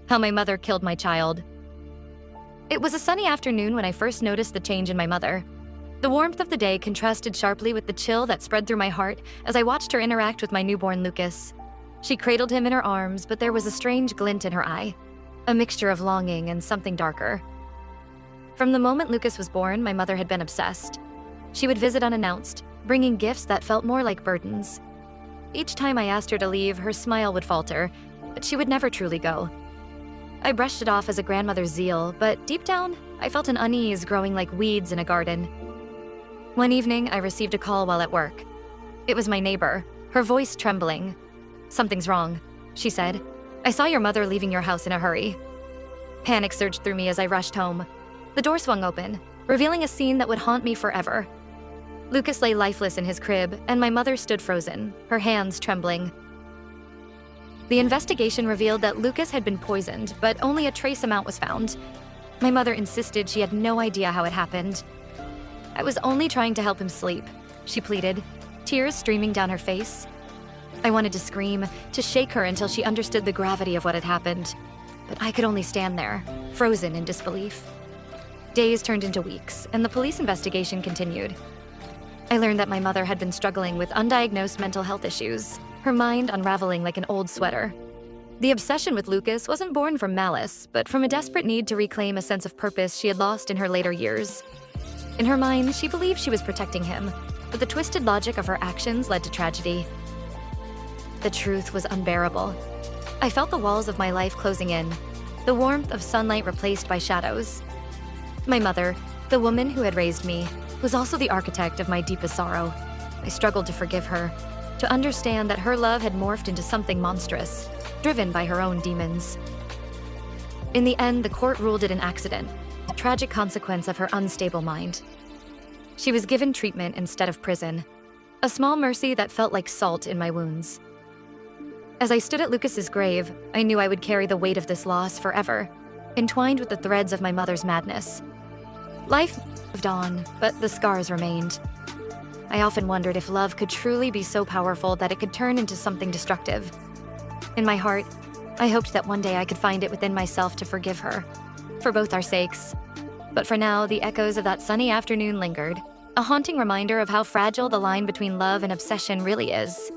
How my mother killed my child. It was a sunny afternoon when I first noticed the change in my mother. The warmth of the day contrasted sharply with the chill that spread through my heart as I watched her interact with my newborn Lucas. She cradled him in her arms, but there was a strange glint in her eye, a mixture of longing and something darker. From the moment Lucas was born, my mother had been obsessed. She would visit unannounced, bringing gifts that felt more like burdens. Each time I asked her to leave, her smile would falter, but she would never truly go. I brushed it off as a grandmother's zeal, but deep down, I felt an unease growing like weeds in a garden. One evening, I received a call while at work. It was my neighbor, her voice trembling. "Something's wrong," she said. "I saw your mother leaving your house in a hurry." Panic surged through me as I rushed home. The door swung open, revealing a scene that would haunt me forever. Lucas lay lifeless in his crib, and my mother stood frozen, her hands trembling. The investigation revealed that Lucas had been poisoned, but only a trace amount was found. My mother insisted she had no idea how it happened. "I was only trying to help him sleep," she pleaded, tears streaming down her face. I wanted to scream, to shake her until she understood the gravity of what had happened. But I could only stand there, frozen in disbelief. Days turned into weeks, and the police investigation continued. I learned that my mother had been struggling with undiagnosed mental health issues, her mind unraveling like an old sweater. The obsession with Lucas wasn't born from malice, but from a desperate need to reclaim a sense of purpose she had lost in her later years. In her mind, she believed she was protecting him, but the twisted logic of her actions led to tragedy. The truth was unbearable. I felt the walls of my life closing in, the warmth of sunlight replaced by shadows. My mother, the woman who had raised me, was also the architect of my deepest sorrow. I struggled to forgive her, to understand that her love had morphed into something monstrous, driven by her own demons. In the end, the court ruled it an accident, a tragic consequence of her unstable mind. She was given treatment instead of prison, a small mercy that felt like salt in my wounds. As I stood at Lucas's grave, I knew I would carry the weight of this loss forever, entwined with the threads of my mother's madness. Life moved on, but the scars remained. I often wondered if love could truly be so powerful that it could turn into something destructive. In my heart, I hoped that one day I could find it within myself to forgive her, for both our sakes. But for now, the echoes of that sunny afternoon lingered, a haunting reminder of how fragile the line between love and obsession really is.